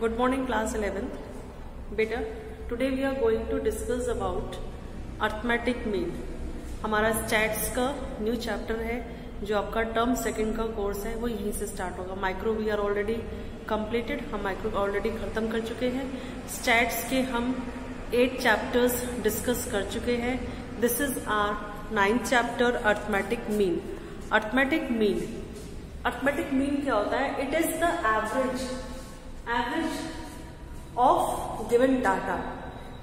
Good morning class 11th. बेटा today we are going to discuss about arithmetic mean. हमारा stats का new chapter है जो आपका टर्म सेकंड का कोर्स है वो यहीं से स्टार्ट होगा. Micro we are already completed, हम माइक्रो ऑलरेडी खत्म कर चुके हैं. स्टैट्स के हम 8 चैप्टर्स डिस्कस कर चुके हैं. This is our 9th chapter arithmetic mean. Arithmetic mean क्या होता है? It is the average of given data.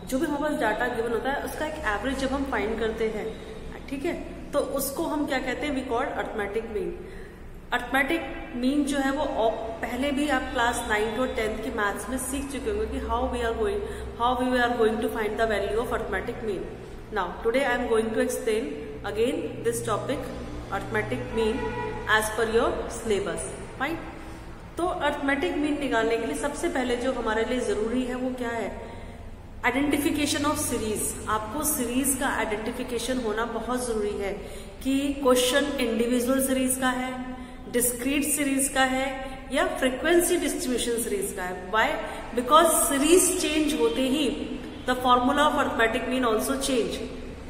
जो भी हमारे पास डाटा गिवन होता है उसका एक एवरेज जब हम फाइंड करते हैं, ठीक है, तो उसको हम क्या कहते हैं? We call arithmetic mean. Arithmetic mean जो है वो पहले भी आप क्लास 9th और 10th की मैथ्स में सीख चुके होंगे कि how we are going to find the value of arithmetic mean. Now today I am going to explain again this topic arithmetic mean as per your syllabus. Fine. तो arithmetic mean निकालने के लिए सबसे पहले जो हमारे लिए जरूरी है वो क्या है? Identification of series. आपको सीरीज का आइडेंटिफिकेशन होना बहुत जरूरी है कि क्वेश्चन इंडिविजुअल सीरीज का है, डिस्क्रीट सीरीज का है या फ्रीक्वेंसी डिस्ट्रीब्यूशन सीरीज का है. व्हाई? बिकॉज सीरीज चेंज होते ही the formula of arithmetic mean also change.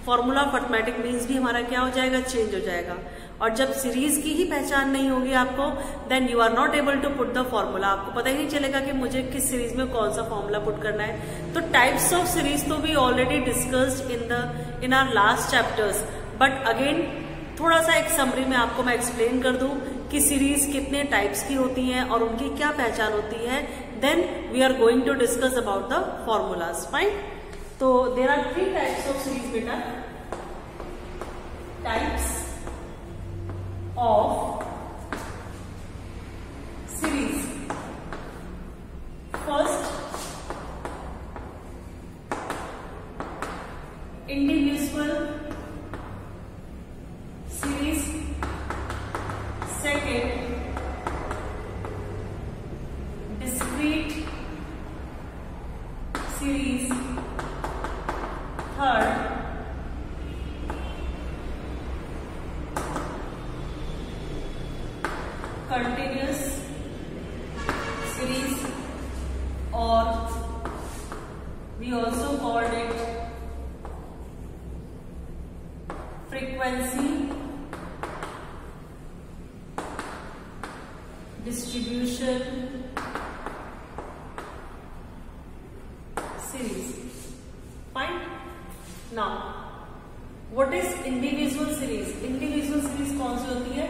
Formula of arithmetic means भी हमारा क्या हो जाएगा? चेंज हो जाएगा. और जब सीरीज की ही पहचान नहीं होगी आपको, then you are not able to put the formula. आपको पता ही नहीं चलेगा कि मुझे किस सीरीज में कौन सा फॉर्मूला पुट करना है. तो टाइप्स ऑफ सीरीज तो we already discussed in our last chapters, but again थोड़ा सा एक समरी में आपको मैं एक्सप्लेन कर दूं कि सीरीज कितने टाइप्स की होती हैं और उनकी क्या पहचान होती है. Then we are going to discuss about the formulas. Fine. तो there are 3 types of series बेटा. Types of series. First, individual series. Second, discrete series. Third, continuous series, और we also called it frequency distribution series. Fine. Now what is individual series? Individual series कौन सी होती है?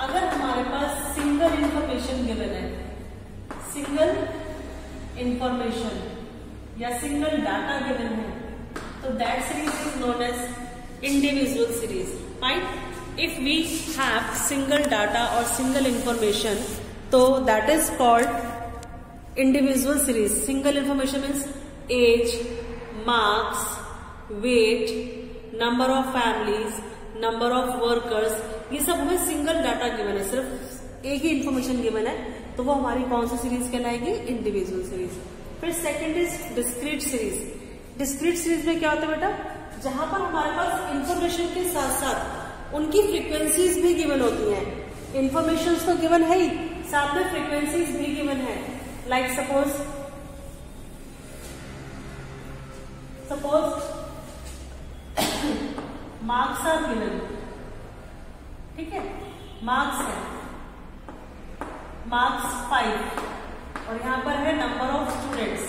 अगर हमारे पास single information given है, सिंगल इंफॉर्मेशन या सिंगल डाटा गिवन है, तो that series is known as individual series. Fine. If we have single data और सिंगल इंफॉर्मेशन, तो that is called individual series. Single information means age, marks, weight, number of families, number of workers, ये सब हमें single data given है, सिर्फ एक ही information given है, तो वो हमारी कौन सी सीरीज कहलाएगी? Individual series. फिर second is discrete series. Discrete series में क्या होता है बेटा? जहां पर हमारे पास इंफॉर्मेशन के साथ साथ उनकी फ्रीक्वेंसीज भी गिवन होती हैं. इंफॉर्मेशन तो गिवन है ही, साथ में फ्रीक्वेंसीज भी गिवन है. Like suppose marks are given. ठीक है, मार्क्स है, मार्क्स 5, और यहां पर है number of students.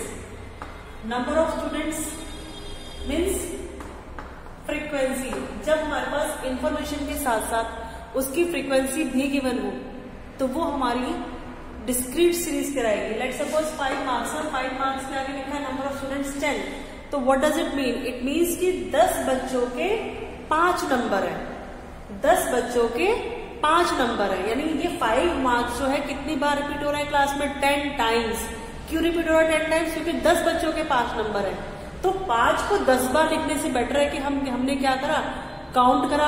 Number of students means frequency. जब हमारे पास इंफॉर्मेशन के साथ साथ उसकी फ्रीक्वेंसी भी गिवन हो तो वो हमारी डिस्क्रीट सीरीज कराएगी. लेट्स सपोज 5 मार्क्स और 5 मार्क्स में आगे लिखा है नंबर ऑफ स्टूडेंट्स 10. तो what does it mean? It means कि 10 बच्चों के 5 नंबर है. 10 बच्चों के 5 नंबर है, यानी ये 5 मार्क्स जो है कितनी बार रिपीट हो रहा है क्लास में? 10 टाइम्स. क्यों रिपीट हो रहा है 10 टाइम्स? क्योंकि 10 बच्चों के 5 नंबर है. तो 5 को 10 बार लिखने से बेटर है कि हमने क्या करा? काउंट करा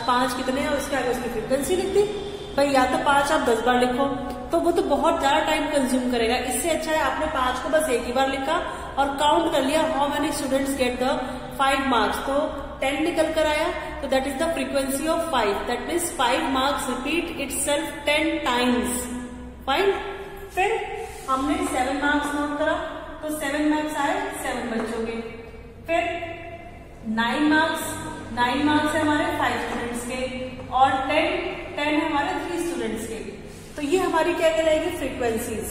5 कितने हैं, उसके आगे उसकी फ्रीक्वेंसी लिख दी. भाई या तो 5 आप 10 बार लिखो तो वो तो बहुत ज्यादा टाइम कंज्यूम करेगा. इससे अच्छा है आपने 5 को बस एक ही बार लिखा और काउंट कर लिया how many students get the 5 marks. तो 10 निकल कर आया, तो that is the frequency of 5. That means 5 marks repeat itself 10 times. Fine. फिर हमने 7 मार्क्स नोट करा, तो 7 मार्क्स आए 7 बच्चों के। फिर 9 मार्क्स है हमारे 5 स्टूडेंट्स के, और 10 है हमारे 3 स्टूडेंट्स के। तो ये हमारी क्या कहलाएगी, फ्रीक्वेंसीज।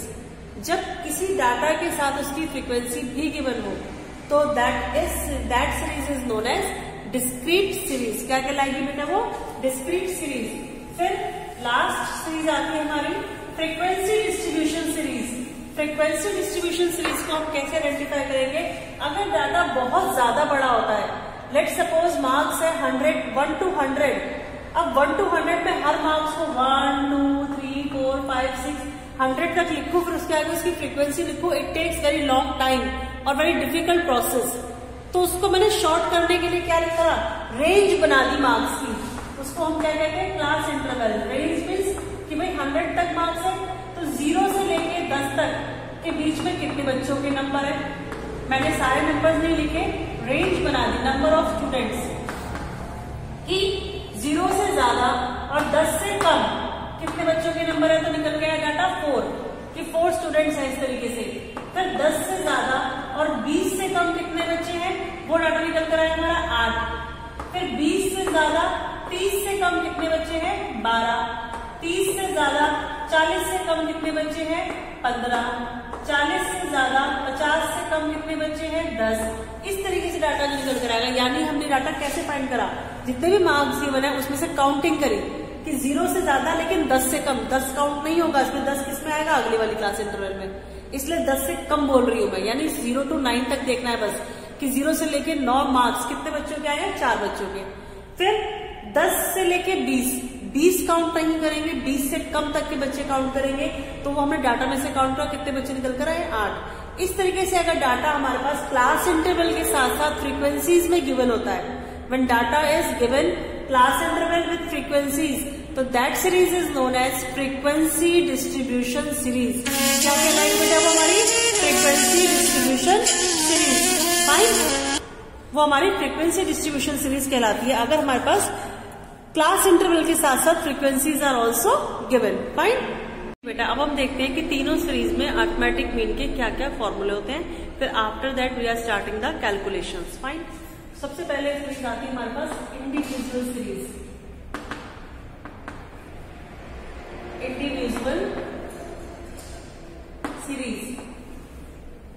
जब किसी डाटा के साथ उसकी फ्रीक्वेंसी भी गिवन हो तो that series is known as discrete series. क्या कहलाएगी बेटा, वो डिस्क्रीट सीरीज। फिर लास्ट सीरीज आती है हमारी frequency distribution series. Frequency distribution series को हम कैसे आइडेंटिफाई करेंगे, अगर डाटा बहुत ज्यादा बड़ा होता है, लेट सपोज मार्क्स है 1 to 100, अब 1 to 100 में हर मार्क्स को 1 2 3 4 5 6 100 तक लिखो, फिर उसके आगे उसकी फ्रीक्वेंसी लिखो। It takes very long time और वेरी डिफिकल्ट प्रोसेस। तो उसको मैंने शॉर्ट करने के लिए क्या लिखा, रेंज बना दी मार्क्स की। उसको हम क्या कहते हैं, क्लास इंटरवल। रेंज मीन्स कि भाई 100 तक मार्क्स है, तो 0 से लेके 10 तक के बीच में कितने बच्चों के नंबर है। मैंने सारे नंबर्स नहीं लिखे, रेंज बना दी नंबर ऑफ स्टूडेंट्स कि 0 से ज्यादा और 10 से कम कितने बच्चों के नंबर है, तो निकल के आया डाटा 4 कि 4 स्टूडेंट्स हैं इस तरीके से। फिर 10 से ज्यादा और 20 से कम कितने बच्चे हैं, वो डाटा निकल कर आया हमारा 8। फिर 20 से ज्यादा 30 से कम कितने बच्चे हैं, 12। 30 से ज्यादा 40 से कम कितने बच्चे हैं, 15। 40 से ज्यादा 50 से कम कितने बच्चे हैं, 10। इस तरीके से डाटा जो निकल कर आएगा। यानी हमने डाटा कैसे फाइंड करा, जितने भी मार्क्स गिवन है उसमें से काउंटिंग करी कि 0 से ज्यादा लेकिन 10 से कम। 10 काउंट नहीं होगा इसमें, 10 किसमें आएगा, अगली वाली क्लास इंटरवल में, इसलिए 10 से कम बोल रही हूं मैं। यानी 0 to 9 तक देखना है बस कि 0 से लेके 9 मार्क्स कितने बच्चों के आए, 4 बच्चों के। फिर 10 से लेके 20 काउंट नहीं करेंगे, 20 से कम तक के बच्चे काउंट करेंगे, तो वो हमने डाटा में से काउंट किया, कितने बच्चे निकल कर आए, 8। इस तरीके से अगर डाटा हमारे पास क्लास इंटरवल के साथ साथ फ्रीक्वेंसीज में गिवन होता है, when data is given class interval with frequencies, तो that series is known as frequency distribution series. क्या कहलाएगी बेटा, वो हमारी फ्रीक्वेंसी डिस्ट्रीब्यूशन सीरीज। फाइन, वो हमारी फ्रीक्वेंसी डिस्ट्रीब्यूशन सीरीज कहलाती है अगर हमारे पास क्लास इंटरवल के साथ साथ frequencies are also given. Fine बेटा, अब हम देखते हैं कि तीनों सीरीज में अरिथमेटिक मीन के क्या क्या फॉर्मूले होते हैं। फिर after that we are starting the calculations. Fine, सबसे पहले सीरीज आती है हमारे पास इंडिविजुअल सीरीज।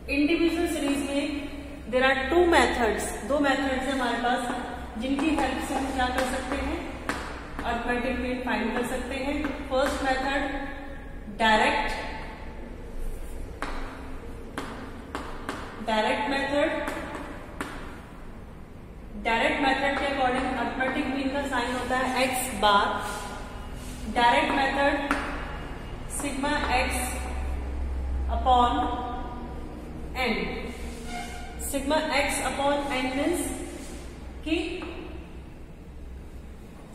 इंडिविजुअल सीरीज में देर आर 2 मेथड्स। 2 मेथड्स है हमारे पास जिनकी हेल्प से हम क्या कर सकते हैं, अरिथमेटिक मीन फाइंड कर सकते हैं। First method direct method. Direct method के अकॉर्डिंग अरिथमेटिक मीन का साइन होता है x bar. Direct method sigma x upon n। Sigma x upon n means कि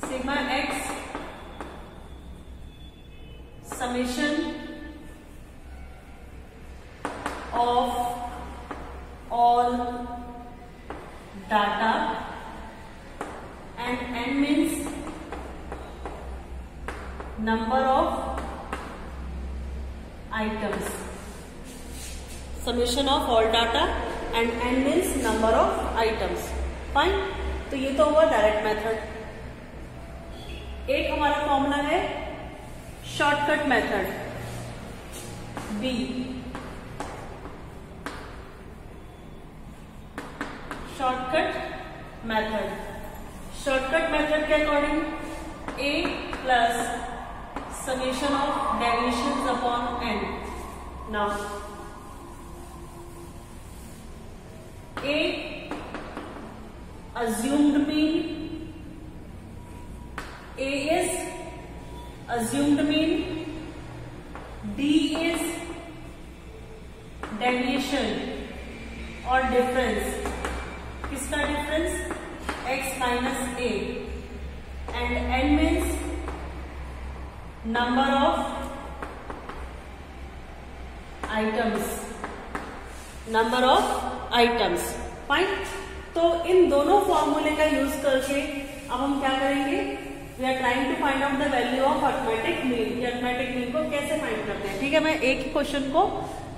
sigma x summation of all data and n means number of items. Summation of all data and n means number of items. Fine. तो ये तो हुआ direct method. एक हमारा formula है shortcut method B। Shortcut method के according a plus summation of deviations upon n। Now a assumed mean, a is assumed mean, d is deviation और difference। किसका difference? x minus a and n means number of items। Fine. तो इन दोनों फॉर्मूले का use करके अब हम क्या करेंगे, we are trying to find out the value of arithmetic mean. ये अर्थमेटिक मीन को कैसे फाइंड करते हैं, ठीक है। मैं एक ही क्वेश्चन को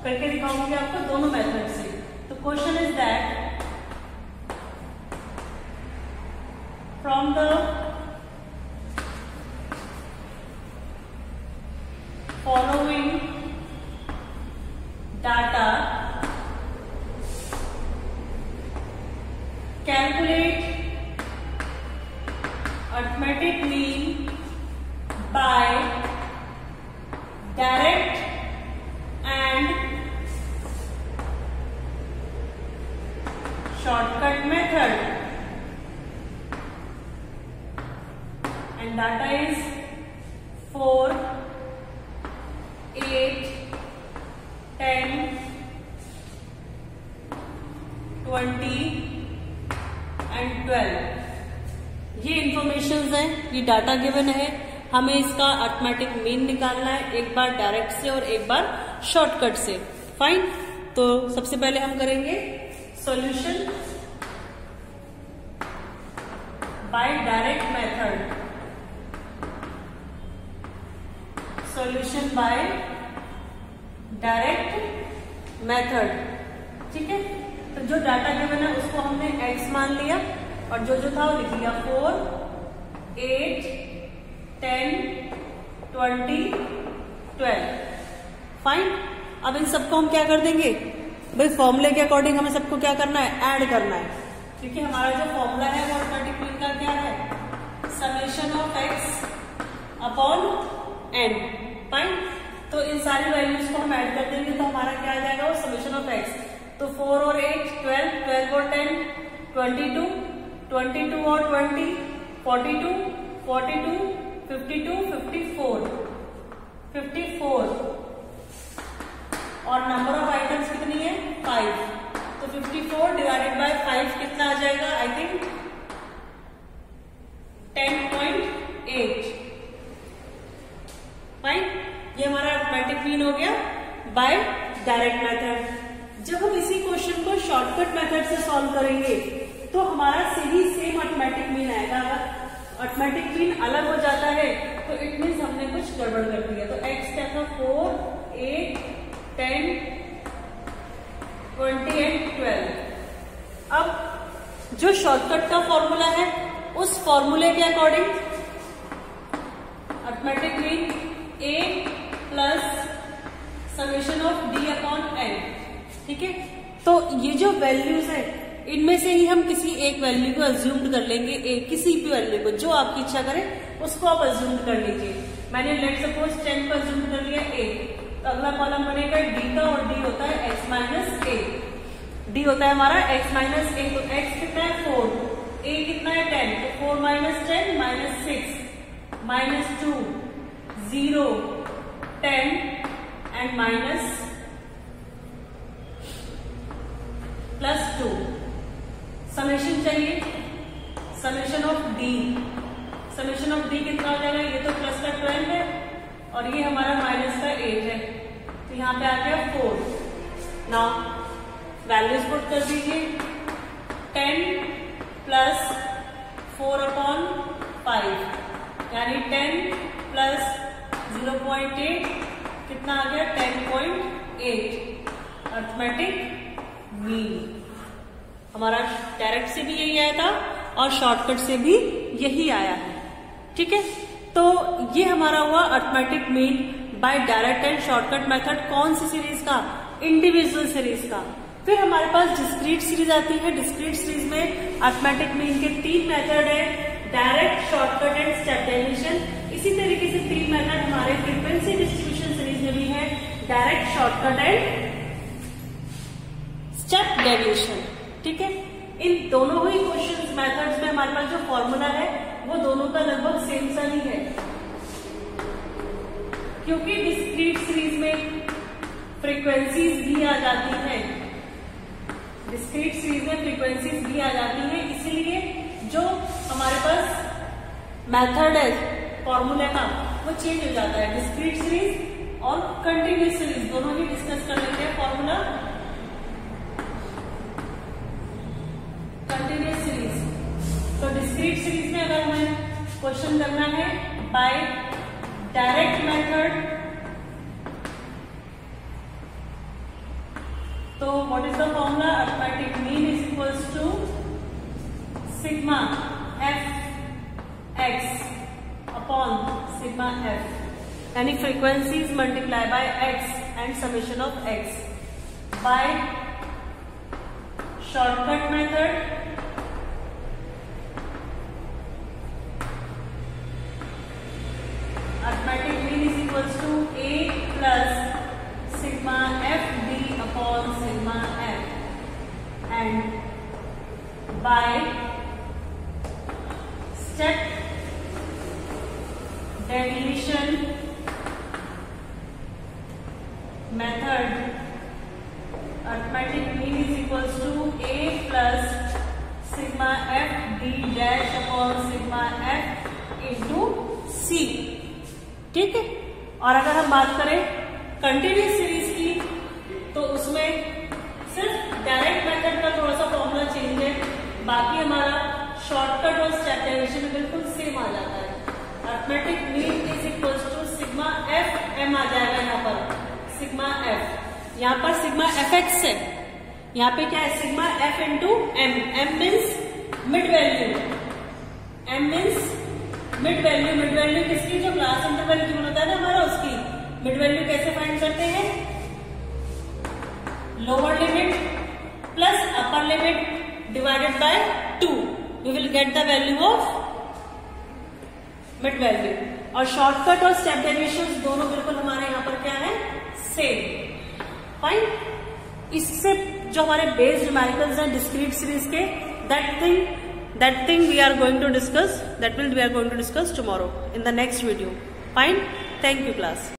करके दिखाऊंगी आपको दोनों मेथड से। तो question is that from the following data calculate arithmetic mean by direct and shortcut method, and data is 4, 8, 10, 20 and 12। ये इंफॉर्मेशन है, ये डाटा गिवन है, हमें इसका अर्थमेटिक मीन निकालना है, एक बार डायरेक्ट से और एक बार शॉर्टकट से। फाइन। तो सबसे पहले हम करेंगे solution bye direct method. Solution bye direct method, ठीक है। तो जो डाटा गिवन है उसको हमने x मान लिया और जो जो था वो लिख लिया 4, 8, 10, 20, 12। फाइन। अब इन सबको हम क्या कर देंगे भाई, फॉर्मूले के अकॉर्डिंग हमें सबको क्या करना है, ऐड करना है, क्योंकि हमारा जो फॉर्मूला है वो अर्थमेटिक मीन का क्या है, summation of x upon n। Fine. तो इन सारी वैल्यूज को हम ऐड कर देंगे तो हमारा क्या आ जाएगा, वो समेशन ऑफ x। तो 4 और 8 12, 12 और 10 22, 22 और 20 42, 42, 52, 54, 54 और नंबर ऑफ आइटम्स कितनी है, 5। तो 54 डिवाइडेड बाय 5 कितना आ जाएगा, आई थिंक 10.8। फाइन। ये हमारा अर्थमेटिक मीन हो गया बाय डायरेक्ट मेथड। जब हम इसी क्वेश्चन को शॉर्टकट मेथड से सॉल्व करेंगे तो हमारा सीधी सेम अर्थमेटिक मीन आएगा। अगर अर्थमेटिक मीन अलग हो जाता है तो इट मीन्स हमने कुछ गड़बड़ कर दिया। तो x क्या था, 4, 8, 10, 20 एंड 12। अब जो शॉर्टकट का फॉर्मूला है उस फॉर्मूले के according arithmetic mean a plus summation of d upon n, ठीक है। तो ये जो वैल्यूज है इनमें से ही हम किसी एक वैल्यू को अज्यूम कर लेंगे, किसी भी वैल्यू को जो आपकी इच्छा करे उसको आप अज्यूम कर लीजिए। मैंने लेट सपोज 10 को अज्यूम कर लिया a, तो अगला कॉलम बनेगा d का और d होता है x माइनस a। d होता है हमारा x माइनस a। तो x कितना है 4, a कितना है 10, तो 4 minus 10 minus 6 minus 2 0 10 and minus +2। Summation चाहिए, summation of d। Summation of d कितना हो जाएगा, ये तो प्लस का 12 है और ये हमारा माइनस का 8 है, तो यहाँ पे आ गया 4। नाउ वैल्यूज पुट कर दीजिए, 10 प्लस 4 अपॉन 5 यानी 10 प्लस 0.8 कितना आ गया, 10.8 अर्थमेटिक मीन। हमारा डायरेक्ट से भी यही आया था और शॉर्टकट से भी यही आया है, ठीक है। तो ये हमारा हुआ arithmetic mean by direct and shortcut method. कौन सी सीरीज का, इंडिविजुअल सीरीज का। फिर हमारे पास डिस्क्रीट सीरीज आती है। डिस्क्रीट सीरीज में अर्थमेटिक मीन के 3 मेथड है, direct, shortcut and step deviation. इसी तरीके से 3 मेथड हमारे फ्रीक्वेंसी डिस्ट्रीब्यूशन सीरीज में भी है, direct, shortcut and step deviation, ठीक है। इन दोनों ही क्वेश्चंस मेथड्स में हमारे पास जो फॉर्मूला है वो दोनों का लगभग सेम सा ही है, क्योंकि डिस्क्रीट सीरीज में फ्रीक्वेंसीज भी आ जाती है। डिस्क्रीट सीरीज में फ्रीक्वेंसीज भी आ जाती है, इसीलिए जो हमारे पास मेथड है फॉर्मूले का वो चेंज हो जाता है। डिस्क्रीट सीरीज और कंटिन्यूस सीरीज दोनों ही डिस्कस कर लेते हैं फॉर्मूला। कंटिन्यूस सीरीज, तो डिस्क्रीट सीरीज में अगर हमें क्वेश्चन करना है बाय डायरेक्ट मेथड। तो what is the formula? Arithmetic mean is equals to sigma F X upon sigma F, यानी frequencies multiply by X and summation of X by shortcut method. Arithmetic mean is equals to A plus sigma F D upon sigma F and by step deviation method. Arithmetic mean is equals to A plus sigma F D dash upon sigma F into C. ठीक है। और अगर हम बात करें continuous series की तो उसमें सिर्फ डायरेक्ट मेथड का थोड़ा सा फॉर्मूला चेंज है, बाकी हमारा शॉर्टकट और स्टेप डेविएशन में बिल्कुल सेम आ जाता है। Arithmetic mean is equals to sigma F M आ जाएगा, यहाँ पर सिग्मा एफ, यहाँ पर सिग्मा एफ एक्स है, यहाँ पे क्या है sigma F into M. M means mid value, M means mid value. Mid value किसकी? जो क्लास इंटरवल की होता है ना हमारा, उसकी मिड वैल्यू कैसे फाइंड करते हैं? Lower limit plus upper limit divided by 2, we will get the value of mid value. और शॉर्टकट और स्टेप डेविएशन दोनों बिल्कुल हमारे यहाँ पर क्या है? सेम। फाइन। इससे जो हमारे बेस न्यूमेरिकल्स हैं डिस्क्रीट सीरीज के, that thing we are going to discuss tomorrow in the next video. Fine. Thank you class.